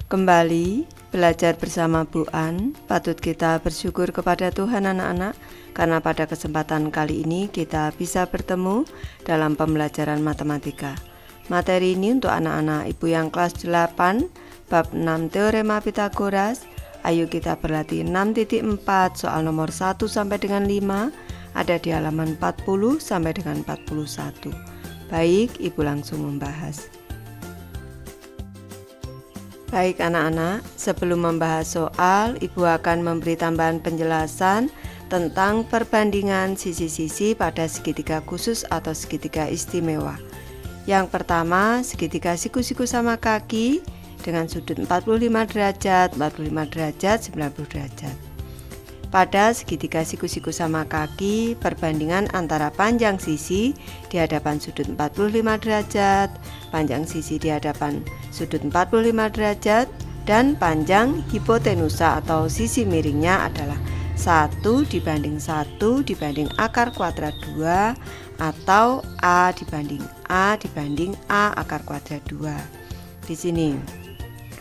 Kembali belajar bersama Bu An. Patut kita bersyukur kepada Tuhan anak-anak, karena pada kesempatan kali ini kita bisa bertemu dalam pembelajaran matematika. Materi ini untuk anak-anak ibu yang kelas 8, bab 6 teorema Pitagoras. Ayo kita berlatih 6.4 soal nomor 1 sampai dengan 5, ada di halaman 40 sampai dengan 41. Baik, ibu langsung membahas. Baik anak-anak, sebelum membahas soal, ibu akan memberi tambahan penjelasan tentang perbandingan sisi-sisi pada segitiga khusus atau segitiga istimewa. Yang pertama, segitiga siku-siku sama kaki dengan sudut 45 derajat, 45 derajat, 90 derajat. Pada segitiga siku-siku sama kaki, perbandingan antara panjang sisi di hadapan sudut 45 derajat, panjang sisi di hadapan sudut 45 derajat, dan panjang hipotenusa atau sisi miringnya adalah 1 dibanding 1 dibanding akar kuadrat 2 atau A dibanding A akar kuadrat 2. Di sini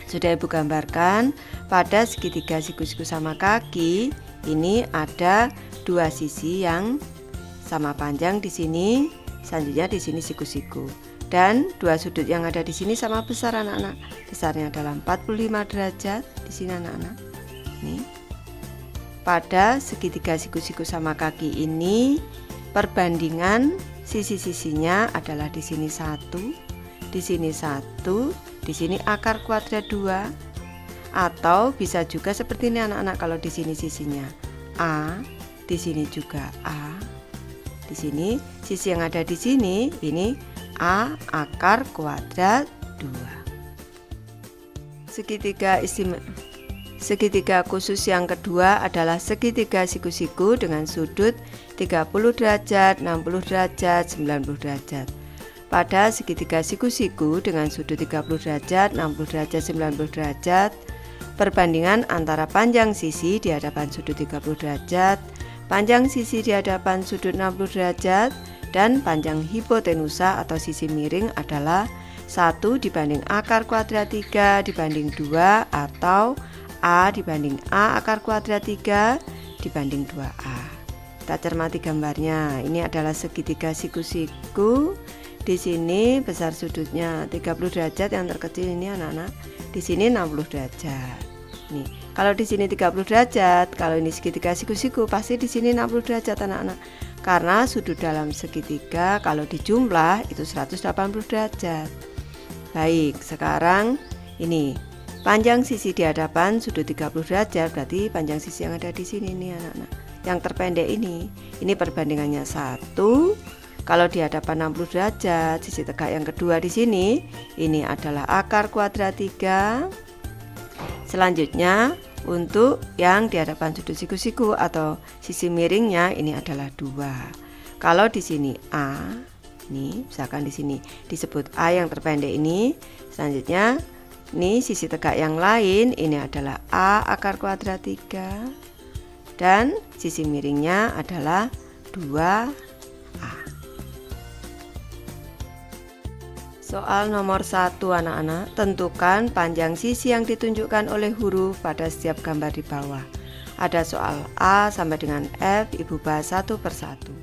sudah ibu gambarkan pada segitiga siku-siku sama kaki. Ini ada dua sisi yang sama panjang di sini, selanjutnya di sini siku-siku. Dan dua sudut yang ada di sini sama besar anak-anak. Besarnya adalah 45 derajat di sini anak-anak. Nih. Pada segitiga siku-siku sama kaki ini, perbandingan sisi-sisinya adalah di sini 1, di sini 1, di sini akar kuadrat 2. Atau bisa juga seperti ini anak-anak, kalau di sini sisinya A, di sini juga A. Di sini sisi yang ada di sini ini A akar kuadrat 2. Segitiga khusus yang kedua adalah segitiga siku-siku dengan sudut 30 derajat, 60 derajat, 90 derajat. Pada segitiga siku-siku dengan sudut 30 derajat, 60 derajat, 90 derajat, perbandingan antara panjang sisi di hadapan sudut 30 derajat, panjang sisi di hadapan sudut 60 derajat, dan panjang hipotenusa atau sisi miring adalah 1 dibanding akar kuadrat 3 dibanding 2 atau A dibanding A akar kuadrat 3 dibanding 2A. Kita cermati gambarnya. Ini adalah segitiga siku-siku. Di sini besar sudutnya 30 derajat, yang terkecil ini anak-anak. Di sini 60 derajat. Nih, kalau di sini 30 derajat, kalau ini segitiga siku-siku pasti di sini 60 derajat anak-anak. Karena sudut dalam segitiga kalau dijumlah itu 180 derajat. Baik, sekarang ini panjang sisi di hadapan sudut 30 derajat, berarti panjang sisi yang ada di sini nih anak-anak. Yang terpendek ini perbandingannya 1. Kalau di hadapan 60 derajat, sisi tegak yang kedua di sini, ini adalah akar kuadrat 3. Selanjutnya, untuk yang di hadapan sudut siku-siku atau sisi miringnya ini adalah 2. Kalau di sini A, nih, misalkan di sini disebut A yang terpendek ini. Selanjutnya, nih sisi tegak yang lain ini adalah A akar kuadrat 3. Dan sisi miringnya adalah 2. Soal nomor 1 anak-anak, tentukan panjang sisi yang ditunjukkan oleh huruf pada setiap gambar di bawah. Ada soal A sampai dengan F, ibu bahas satu persatu.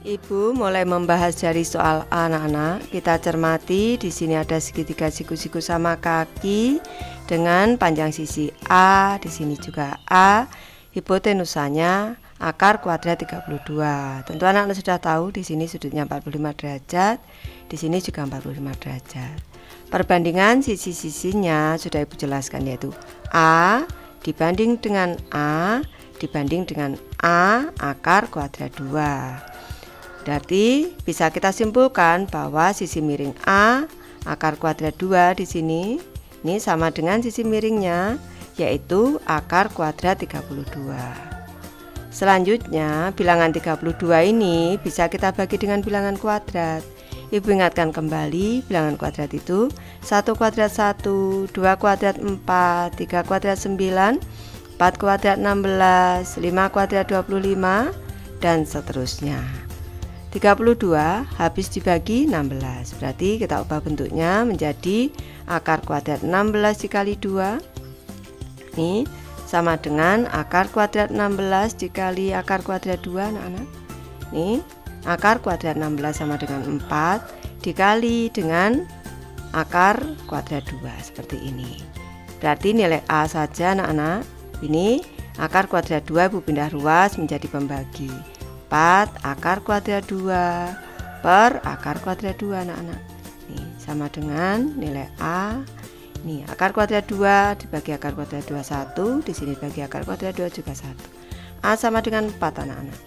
Ibu mulai membahas dari soal A anak-anak. Kita cermati di sini ada segitiga siku-siku sama kaki dengan panjang sisi A, di sini juga A. Hipotenusanya akar kuadrat 32. Tentu anak-anak sudah tahu di sini sudutnya 45 derajat, di sini juga 45 derajat. Perbandingan sisi-sisinya sudah ibu jelaskan, yaitu A dibanding dengan A dibanding dengan A akar kuadrat 2. Berarti bisa kita simpulkan bahwa sisi miring A akar kuadrat 2 di sini ini sama dengan sisi miringnya, yaitu akar kuadrat 32. Selanjutnya, bilangan 32 ini bisa kita bagi dengan bilangan kuadrat. Ibu ingatkan kembali, bilangan kuadrat itu 1 kuadrat 1, 2 kuadrat 4, 3 kuadrat 9, 4 kuadrat 16, 5 kuadrat 25, dan seterusnya. 32 habis dibagi 16. Berarti kita ubah bentuknya menjadi akar kuadrat 16 dikali 2. Ini sama dengan akar kuadrat 16 dikali akar kuadrat 2 anak-anak. Ini akar kuadrat 16 sama dengan 4 dikali dengan akar kuadrat 2 seperti ini. Berarti nilai A saja anak-anak. Ini akar kuadrat 2 Ibu pindah ruas menjadi pembagi. 4 akar kuadrat 2 per akar kuadrat 2 anak-anak. Ini sama dengan nilai A. Ini akar kuadrat 2 dibagi akar kuadrat 2 1, di sini bagi akar kuadrat 2 juga 1. A sama dengan 4 anak-anak.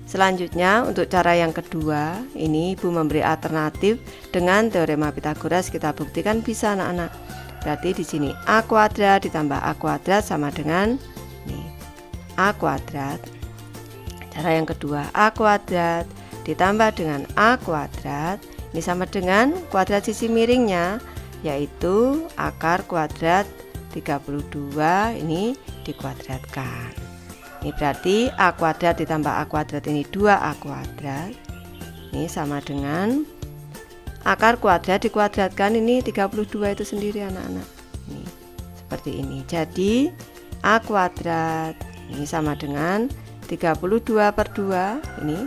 Selanjutnya untuk cara yang kedua, ini Ibu memberi alternatif dengan teorema Pythagoras, kita buktikan bisa anak-anak. Berarti di sini A kuadrat ditambah A kuadrat sama dengan nih, A kuadrat. Cara yang kedua, A kuadrat ditambah dengan A kuadrat, ini sama dengan kuadrat sisi miringnya, yaitu akar kuadrat 32 ini dikuadratkan. Ini berarti A kuadrat ditambah A kuadrat ini 2A kuadrat. Ini sama dengan akar kuadrat dikuadratkan ini 32 itu sendiri anak-anak. Ini seperti ini. Jadi A kuadrat ini sama dengan 32 per 2. Ini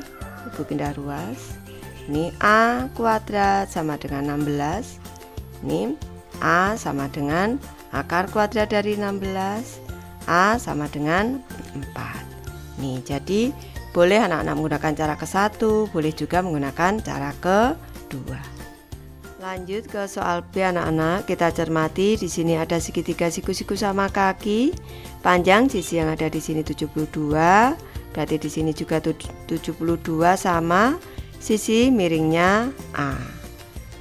Ibu pindah ruas. Ini A kuadrat sama dengan 16. Ini A sama dengan akar kuadrat dari 16. A sama dengan 4. Nih, jadi boleh anak-anak menggunakan cara ke-1, boleh juga menggunakan cara ke-2. Lanjut ke soal B anak-anak, kita cermati di sini ada segitiga siku-siku sama kaki. Panjang sisi yang ada di sini 72, berarti di sini juga 72 sama sisi miringnya A.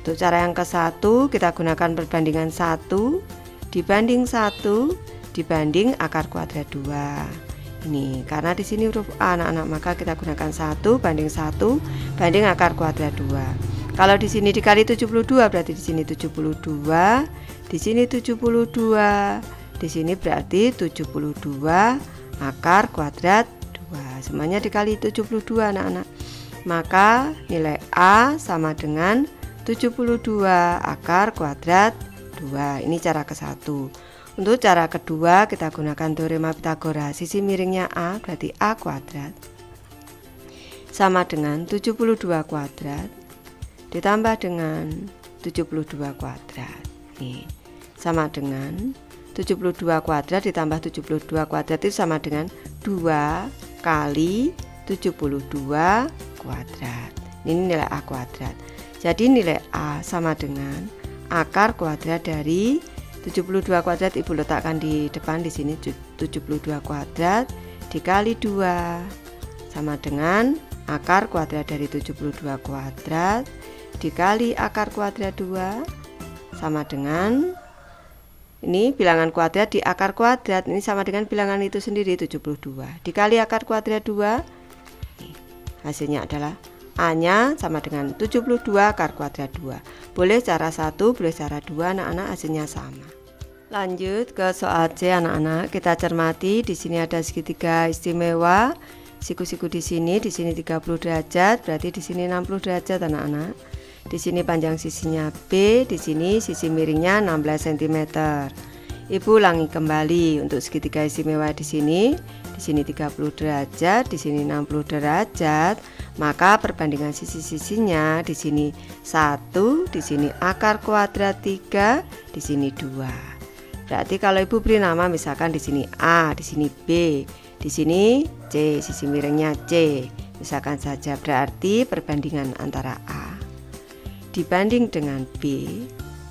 Untuk cara yang ke-1 kita gunakan perbandingan 1 dibanding 1 dibanding akar kuadrat 2. Ini karena di sini huruf A anak-anak, maka kita gunakan 1 banding 1 banding akar kuadrat 2. Kalau di sini dikali 72 berarti di sini 72, di sini 72, di sini berarti 72 akar kuadrat 2. Semuanya dikali 72 anak-anak. Maka nilai A sama dengan 72 akar kuadrat 2. Ini cara ke-1. Untuk cara kedua kita gunakan teorema Pythagoras. Sisi miringnya A berarti A kuadrat sama dengan 72 kuadrat ditambah dengan 72 kuadrat. Nih, sama dengan 72 kuadrat ditambah 72 kuadrat itu sama dengan 2 kali 72 kuadrat. Ini nilai A kuadrat. Jadi nilai A sama dengan akar kuadrat dari 72 kuadrat Ibu letakkan di depan di sini 72 kuadrat dikali 2 sama dengan akar kuadrat dari 72 kuadrat dikali akar kuadrat 2 sama dengan ini bilangan kuadrat di akar kuadrat ini sama dengan bilangan itu sendiri 72 dikali akar kuadrat 2. Hasilnya adalah A-nya sama dengan 72 akar kuadrat 2. Boleh cara 1, boleh cara 2 anak-anak, hasilnya sama. Lanjut ke soal C anak-anak, kita cermati di sini ada segitiga istimewa. Siku-siku di sini 30 derajat, berarti di sini 60 derajat anak-anak. Di sini panjang sisinya B, di sini sisi miringnya 16 cm. Ibu ulangi kembali untuk segitiga istimewa di sini 30 derajat, di sini 60 derajat, maka perbandingan sisi-sisinya di sini 1, di sini akar kuadrat 3, di sini 2. Berarti kalau Ibu beri nama misalkan di sini A, di sini B, di sini C, sisi miringnya C, misalkan saja, berarti perbandingan antara A dibanding dengan B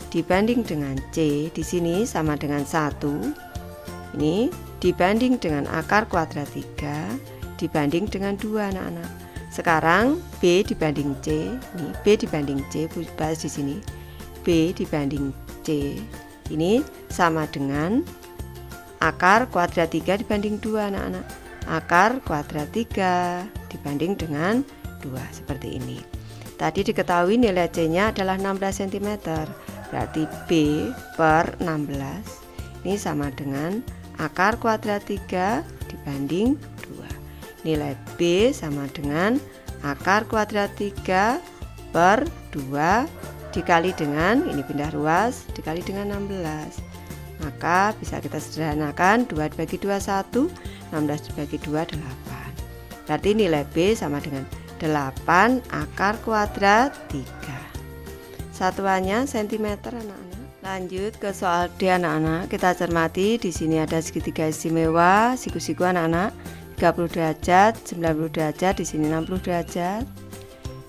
dibanding dengan C di sini sama dengan 1. Ini dibanding dengan akar kuadrat 3 dibanding dengan 2 anak-anak. Sekarang B dibanding C, ini B dibanding C, bahas di sini. B dibanding C ini sama dengan akar kuadrat 3 dibanding 2 anak-anak. Akar kuadrat 3 dibanding dengan 2 seperti ini. Tadi diketahui nilai C-nya adalah 16 cm. Berarti B per 16 ini sama dengan akar kuadrat 3 dibanding 2. Nilai B sama dengan akar kuadrat 3 per 2 dikali dengan, ini pindah ruas, dikali dengan 16. Maka bisa kita sederhanakan, 2 dibagi 2 1, 16 dibagi 2 8. Berarti nilai B sama dengan 8 akar kuadrat 3. Satuannya cm anak-anak. Lanjut ke soal D anak-anak. Kita cermati di sini ada segitiga istimewa siku-siku anak-anak. 30 derajat, 90 derajat, di sini 60 derajat.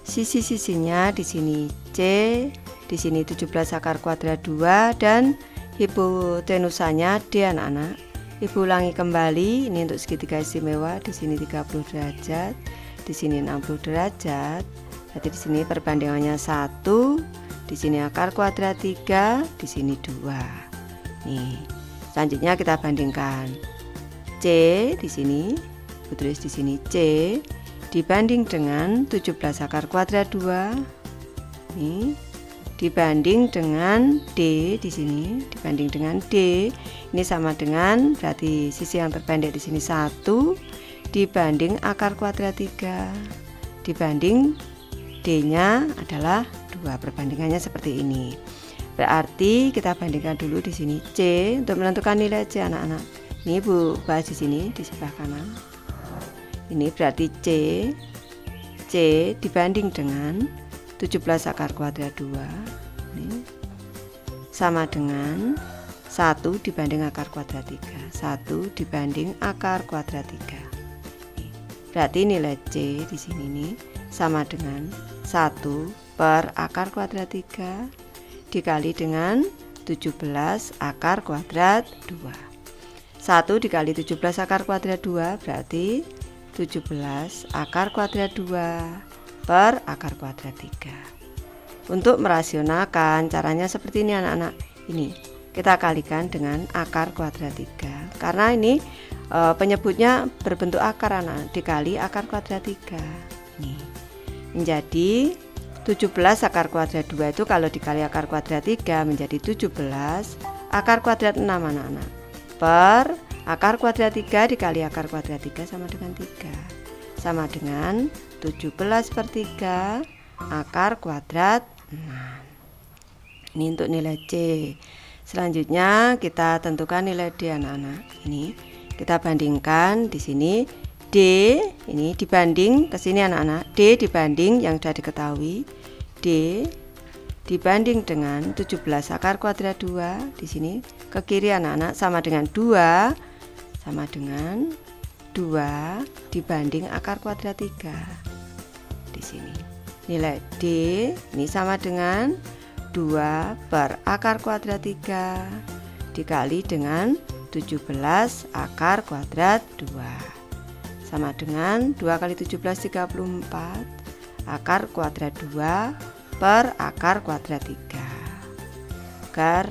Sisi-sisinya di sini C, di sini 17 akar kuadrat 2 dan hipotenusanya D anak-anak. Ibu ulangi kembali, ini untuk segitiga istimewa, di sini 30 derajat, di sini 60 derajat. Berarti di sini perbandingannya 1, di sini akar kuadrat 3, di sini 2. Nih, selanjutnya kita bandingkan. C di sini, Ibu tulis di sini C dibanding dengan 17 akar kuadrat 2. Nih, dibanding dengan D di sini, dibanding dengan D, ini sama dengan, berarti sisi yang terpendek di sini 1 dibanding akar kuadrat 3 dibanding D-nya adalah 2. Perbandingannya seperti ini. Berarti kita bandingkan dulu di sini C untuk menentukan nilai C anak-anak. Ini Ibu bahas di sini di sebelah kanan. Ini berarti C dibanding dengan 17 akar kuadrat 2 ini sama dengan 1 dibanding akar kuadrat 3. 1 dibanding akar kuadrat 3. Berarti nilai C di sini nih sama dengan 1 per akar kuadrat 3 dikali dengan 17 akar kuadrat 2. 1 dikali 17 akar kuadrat 2 berarti 17 akar kuadrat 2 per akar kuadrat 3. Untuk merasionalkan caranya seperti ini anak-anak. Ini kita kalikan dengan akar kuadrat 3. Karena ini penyebutnya berbentuk akar anak, dikali akar kuadrat 3. Nih. Menjadi 17 akar kuadrat 2 itu kalau dikali akar kuadrat 3 menjadi 17 akar kuadrat 6 anak-anak. Per akar kuadrat 3 dikali akar kuadrat 3 sama dengan 3. Sama dengan 17 per 3 akar kuadrat 6. Ini untuk nilai C. Selanjutnya kita tentukan nilai D anak-anak. Ini kita bandingkan di sini D ini dibanding ke sini anak-anak. D dibanding yang sudah diketahui. D dibanding dengan 17 akar kuadrat 2 di sini ke kiri anak-anak sama dengan 2 sama dengan 2 dibanding akar kuadrat 3 di sini. Nilai D ini sama dengan 2 per akar kuadrat 3 dikali dengan 17 akar kuadrat 2 sama dengan 2 kali 17 34 akar kuadrat 2 per akar kuadrat 3. Agar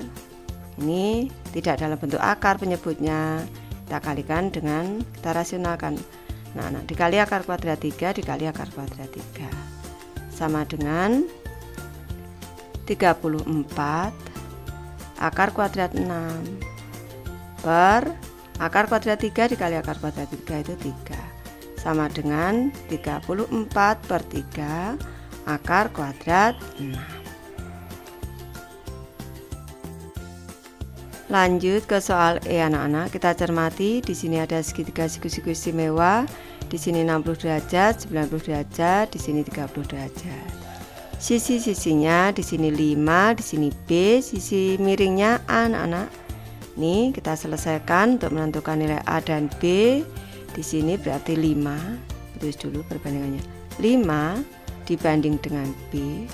ini tidak dalam bentuk akar penyebutnya, kita kalikan dengan, kita rasionalkan. Nah, dikali akar kuadrat 3 dikali akar kuadrat 3 sama dengan 34 akar kuadrat 6 per akar kuadrat 3 dikali akar kuadrat 3 itu 3 sama dengan 34 per 3 akar kuadrat 6. Lanjut ke soal E anak-anak. Kita cermati di sini ada segitiga siku-siku istimewa. Di sini 60 derajat, 90 derajat, di sini 30 derajat. Sisi-sisinya di sini 5, di sini B, sisi miringnya A anak-anak. Nih kita selesaikan untuk menentukan nilai A dan B. Di sini berarti 5. Tulis dulu perbandingannya. 5 dibanding dengan B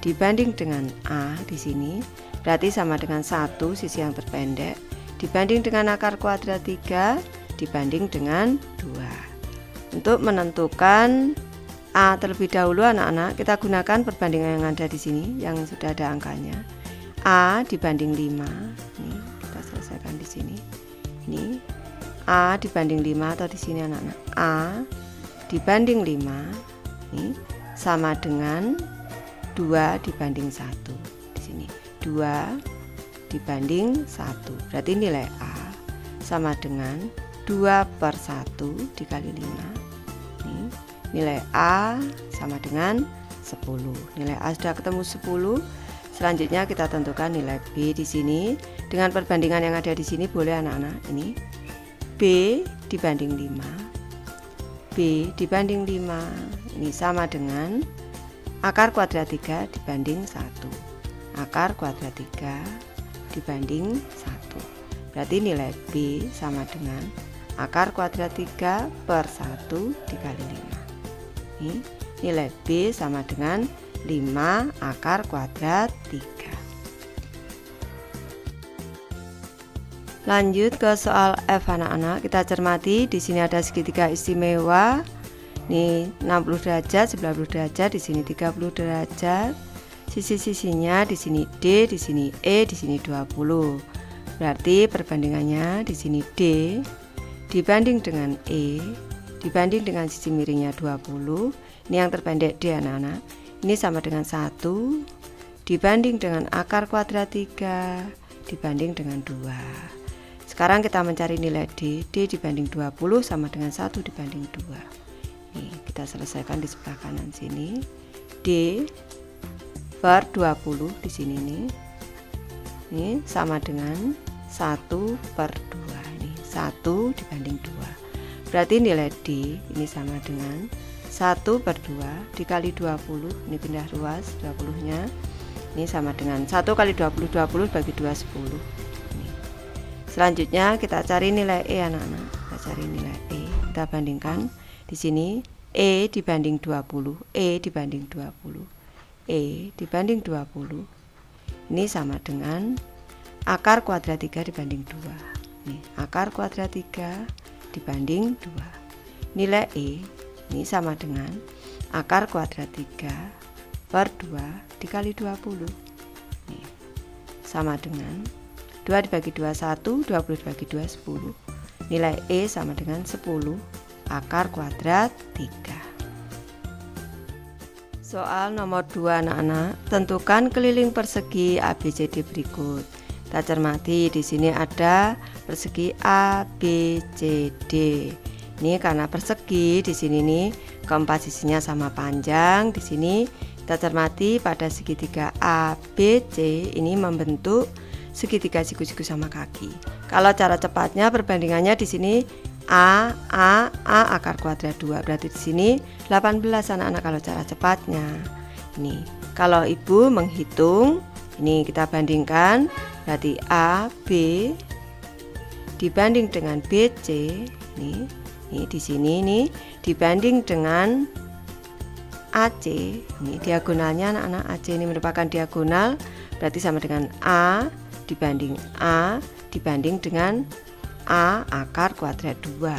dibanding dengan A di sini berarti sama dengan 1 sisi yang terpendek dibanding dengan akar kuadrat 3 dibanding dengan 2. Untuk menentukan A terlebih dahulu anak-anak, kita gunakan perbandingan yang ada di sini yang sudah ada angkanya. A dibanding 5. Nih, kita selesaikan di sini. Ini A dibanding 5 atau di sini anak-anak. A dibanding 5 ini sama dengan 2 dibanding 1. Di sini 2 dibanding 1. Berarti nilai A sama dengan 2 per 1 dikali 5. Ini nilai A sama dengan 10. Nilai A sudah ketemu 10. Selanjutnya kita tentukan nilai B di sini. Dengan perbandingan yang ada di sini boleh anak-anak. Ini B dibanding 5. B dibanding 5. Ini sama dengan akar kuadrat 3 dibanding 1. Akar kuadrat 3 dibanding 1. Berarti nilai B sama dengan akar kuadrat 3 per 1 dikali 5. Ini nilai B sama dengan 5 akar kuadrat 3. Lanjut ke soal F anak-anak. Kita cermati di sini ada segitiga istimewa. Ini 60 derajat, 90 derajat, di sini 30 derajat. Sisi-sisinya di sini D, di sini E, di sini 20. Berarti perbandingannya di sini D dibanding dengan E dibanding dengan sisi miringnya 20. Ini yang terpendek D anak-anak. Ini sama dengan 1 dibanding dengan akar kuadrat 3 dibanding dengan 2. Sekarang kita mencari nilai D. D dibanding 20 sama dengan 1 dibanding 2. Nih, kita selesaikan di sebelah kanan sini. D per 20 di sini nih. Ini sama dengan 1 per 2. Ini 1 dibanding 2. Berarti nilai D ini sama dengan 1 per 2 dikali 20. Ini pindah ruas 20-nya. Ini sama dengan 1 kali 20, 20 bagi 2, 10. Ini. Selanjutnya kita cari nilai E anak-anak. Kita cari nilai E. Kita bandingkan di sini E dibanding 20. E dibanding 20. E dibanding 20. Ini sama dengan akar kuadrat 3 dibanding 2. Nih, akar kuadrat 3 dibanding 2. Nilai E ini sama dengan akar kuadrat 3 per 2 dikali 20. Nih, sama dengan 2 dibagi 2 1, 20 dibagi 2 10. Nilai E sama dengan 10 akar kuadrat 3. Soal nomor 2 anak-anak, tentukan keliling persegi ABCD berikut. Kita cermati di sini ada persegi ABCD. Ini karena persegi di sini nih keempat sisinya sama panjang. Di sini kita cermati pada segitiga ABC ini membentuk segitiga siku-siku sama kaki. Kalau cara cepatnya perbandingannya di sini A akar kuadrat 2. Berarti di sini 18 anak-anak kalau cara cepatnya. Ini kalau ibu menghitung, ini kita bandingkan. Berarti A B dibanding dengan BC. Ini di sini nih dibanding dengan AC. Ini diagonalnya anak-anak. AC ini merupakan diagonal. Berarti sama dengan A dibanding dengan A akar kuadrat 2.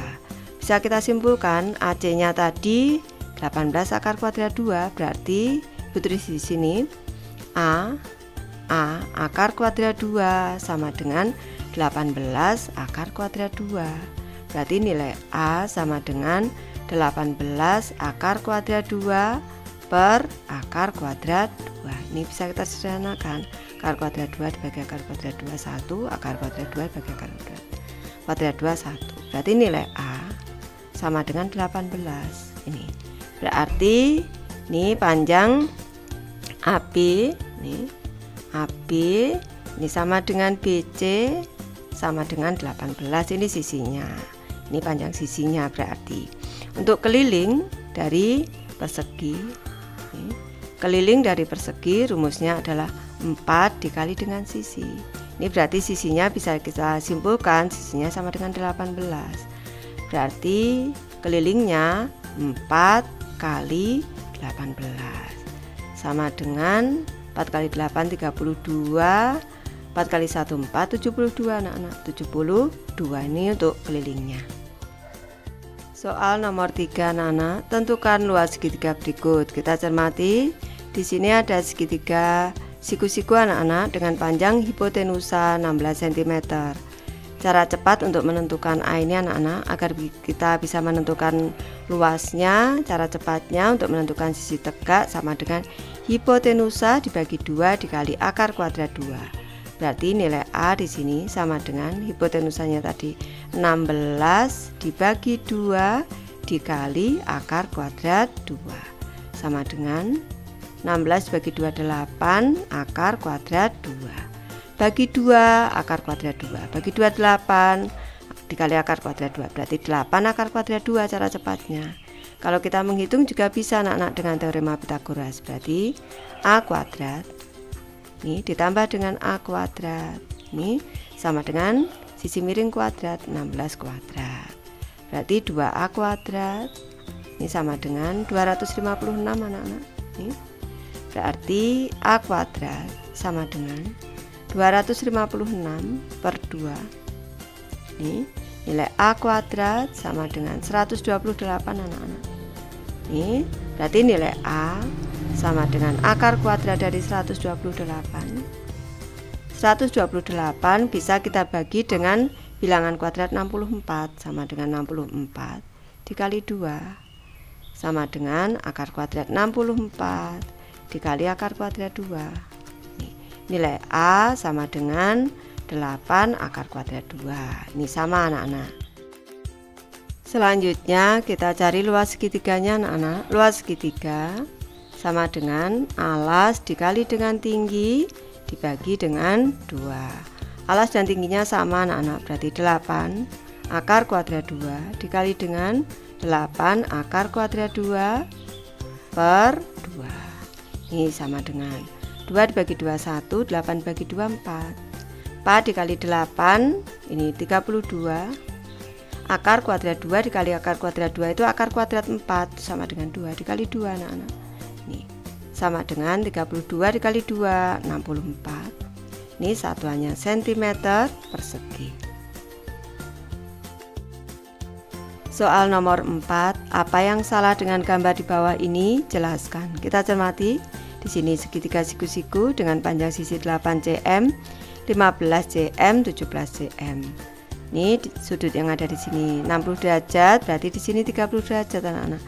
Bisa kita simpulkan AC-nya tadi 18 akar kuadrat 2. Berarti ibu tulis di sini A akar kuadrat 2 sama dengan 18 akar kuadrat 2. Berarti nilai A sama dengan 18 akar kuadrat 2 per akar kuadrat 2. Ini bisa kita sederhanakan. Akar kuadrat 2 dibagi akar kuadrat 2 1, akar kuadrat 2 dibagi akar kuadrat 2 1. Berarti nilai A sama dengan 18. Ini berarti ini panjang AB ini sama dengan BC sama dengan 18. Ini sisinya. Ini panjang sisinya berarti. Untuk keliling dari persegi, keliling dari persegi rumusnya adalah 4 dikali dengan sisi. Ini berarti sisinya bisa kita simpulkan sisinya sama dengan 18. Berarti kelilingnya 4 kali 18 sama dengan 4 kali 8 32, 4 kali 1 4, 72 anak-anak. 72 ini untuk kelilingnya. Soal nomor 3 anak-anak, tentukan luas segitiga berikut. Kita cermati di sini ada segitiga siku-siku anak-anak dengan panjang hipotenusa 16 cm. Cara cepat untuk menentukan A ini anak-anak agar kita bisa menentukan luasnya. Cara cepatnya untuk menentukan sisi tegak sama dengan hipotenusa dibagi 2 dikali akar kuadrat 2. Berarti nilai A di sini sama dengan hipotenusanya tadi 16 dibagi 2 dikali akar kuadrat 2 sama dengan 16 bagi 2 8 akar kuadrat 2 bagi 2 akar kuadrat 2 bagi 2 8 dikali akar kuadrat 2 berarti 8 akar kuadrat 2 cara cepatnya. Kalau kita menghitung juga bisa anak-anak dengan teorema Pitagoras. Berarti A kuadrat ini ditambah dengan A kuadrat ini sama dengan sisi miring kuadrat 16 kuadrat. Berarti 2A kuadrat ini sama dengan 256 anak-anak. Ini berarti A kuadrat sama dengan 256 per 2. Ini nilai A kuadrat sama dengan 128 anak-anak. Ini berarti nilai A sama dengan akar kuadrat dari 128. 128 bisa kita bagi dengan bilangan kuadrat 64 sama dengan 64 dikali 2 sama dengan akar kuadrat 64 dikali akar kuadrat 2. Nilai A sama dengan 8 akar kuadrat 2. Ini sama anak-anak. Selanjutnya kita cari luas segitiganya anak-anak. Luas segitiga sama dengan alas dikali dengan tinggi dibagi dengan 2. Alas dan tingginya sama anak-anak, berarti 8 akar kuadrat 2 dikali dengan 8 akar kuadrat 2 per 2. Ini sama dengan 2 dibagi 2 1, 8 bagi 2 4. 4 dikali 8 ini 32. Akar kuadrat 2 dikali akar kuadrat 2 itu akar kuadrat 4 sama dengan 2 dikali 2 anak-anak. Ini sama dengan 32 dikali 2 64. Ini satuannya cm persegi. Soal nomor 4, apa yang salah dengan gambar di bawah ini? Jelaskan. Kita cermati. Di sini segitiga siku-siku dengan panjang sisi 8 cm, 15 cm, 17 cm. Ini sudut yang ada di sini 60 derajat, berarti di sini 30 derajat anak-anak.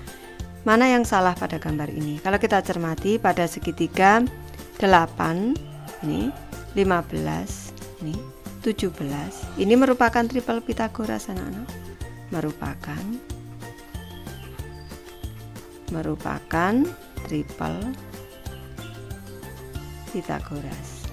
Mana yang salah pada gambar ini? Kalau kita cermati pada segitiga 8 ini 15 ini 17. Ini merupakan triple Pitagoras anak-anak. Merupakan triple Pitagoras.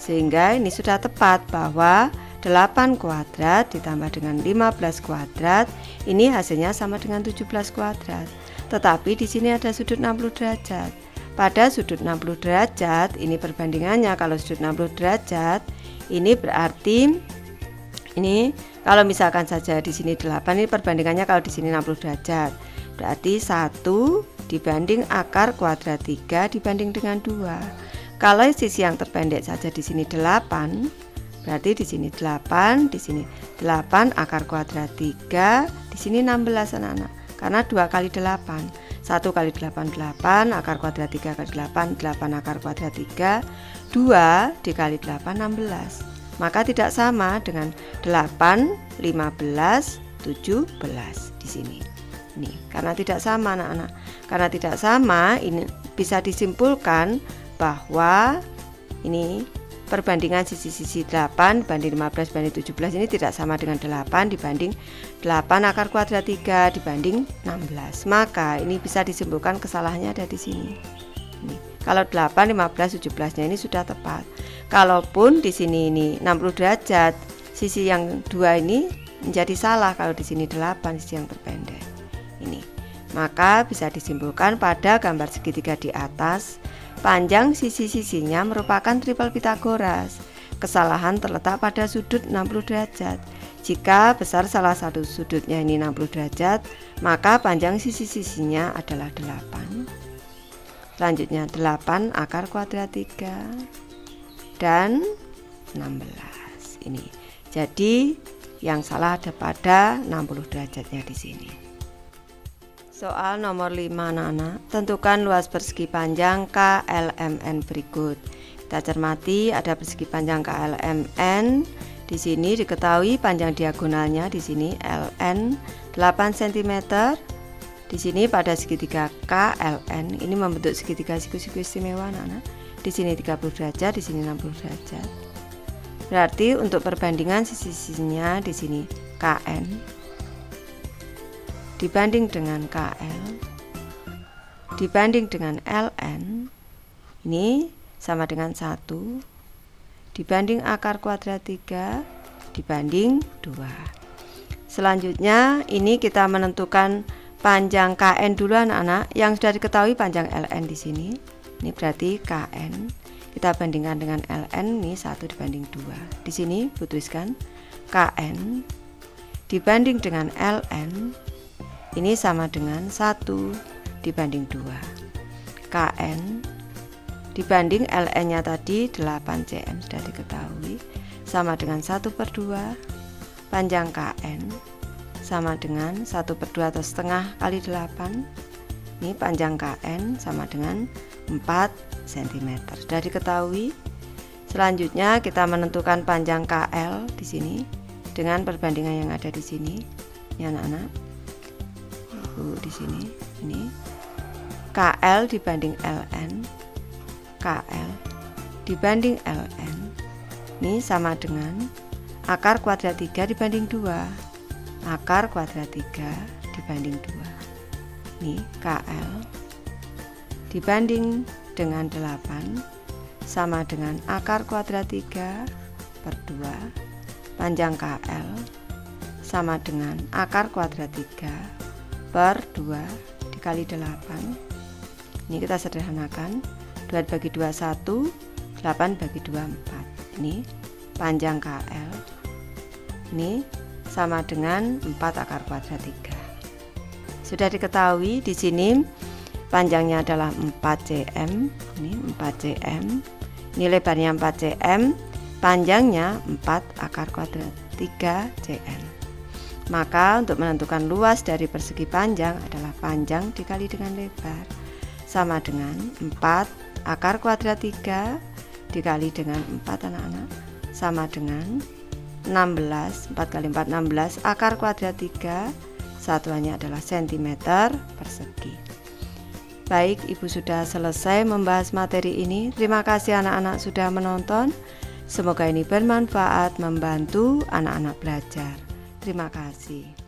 Sehingga ini sudah tepat bahwa 8 kuadrat ditambah dengan 15 kuadrat ini hasilnya sama dengan 17 kuadrat. Tetapi di sini ada sudut 60 derajat. Pada sudut 60 derajat ini perbandingannya, kalau sudut 60 derajat ini berarti ini kalau misalkan saja di sini 8, ini perbandingannya kalau di sini 60 derajat. Berarti 1 dibanding akar kuadrat 3 dibanding dengan 2. Kalau sisi yang terpendek saja di sini 8, berarti di sini 8, di sini 8 akar kuadrat 3, di sini 16 anak-anak. Karena 2 kali 8, 1 kali 8 8, akar kuadrat 3 kali 8 8 akar kuadrat 3, 2 dikali 8 16. Maka tidak sama dengan 8 15 17 di sini. Ini karena tidak sama anak-anak. Karena tidak sama, ini bisa disimpulkan bahwa ini perbandingan sisi-sisi 8 banding 15 banding 17 ini tidak sama dengan 8 dibanding 8 akar kuadrat 3 dibanding 16. Maka ini bisa disimpulkan kesalahannya ada di sini. Ini, kalau 8, 15, 17-nya ini sudah tepat. Kalaupun di sini ini 60 derajat, sisi yang 2 ini menjadi salah kalau di sini 8 sisi yang terpendek. Ini. Maka bisa disimpulkan pada gambar segitiga di atas panjang sisi-sisinya merupakan triple Pitagoras. Kesalahan terletak pada sudut 60 derajat. Jika besar salah satu sudutnya ini 60 derajat, maka panjang sisi-sisinya adalah 8. Selanjutnya 8 akar kuadrat 3 dan 16. Ini. Jadi yang salah ada pada 60 derajatnya di sini. Soal nomor 5 anak-anak, tentukan luas persegi panjang KLMN berikut. Kita cermati ada persegi panjang KLMN. Di sini diketahui panjang diagonalnya di sini LN 8 cm. Di sini pada segitiga KLN ini membentuk segitiga siku-siku istimewa anak-anak. Di sini 30 derajat, di sini 60 derajat. Berarti untuk perbandingan sisi-sisinya di sini KN dibanding dengan KL dibanding dengan LN ini sama dengan 1 dibanding akar kuadrat 3 dibanding 2. Selanjutnya ini kita menentukan panjang KN dulu anak-anak. Yang sudah diketahui panjang LN di sini. Ini berarti KN kita bandingkan dengan LN ini 1 dibanding 2. Di sini Bu tuliskan KN dibanding dengan LN ini sama dengan 1 dibanding 2. KN dibanding LN nya tadi 8 cm sudah diketahui sama dengan 1/2. Panjang KN sama dengan 1/2 atau setengah kali 8. Ini panjang KN sama dengan 4 cm sudah diketahui. Selanjutnya kita menentukan panjang KL di sini dengan perbandingan yang ada di sini. Ini anak-anak. Di sini ini KL dibanding LN, KL dibanding LN ini sama dengan akar kuadrat 3 dibanding 2. Akar kuadrat 3 dibanding 2. Ini KL dibanding dengan 8 sama dengan akar kuadrat 3/2. Panjang KL sama dengan akar kuadrat 3/2 dikali 8. Ini kita sederhanakan. 2 bagi 2 1, 8 bagi 2 4. Ini panjang KL ini sama dengan 4 akar kuadrat 3. Sudah diketahui di sini panjangnya adalah 4 cm. Ini 4 cm. Ini lebarnya 4 cm, panjangnya 4 akar kuadrat 3 cm. Maka untuk menentukan luas dari persegi panjang adalah panjang dikali dengan lebar sama dengan 4 akar kuadrat 3 dikali dengan 4 anak-anak sama dengan 16. 4 kali 4 16 akar kuadrat 3, satuannya adalah cm persegi. Baik, Ibu sudah selesai membahas materi ini. Terima kasih anak-anak sudah menonton. Semoga ini bermanfaat membantu anak-anak belajar. Terima kasih.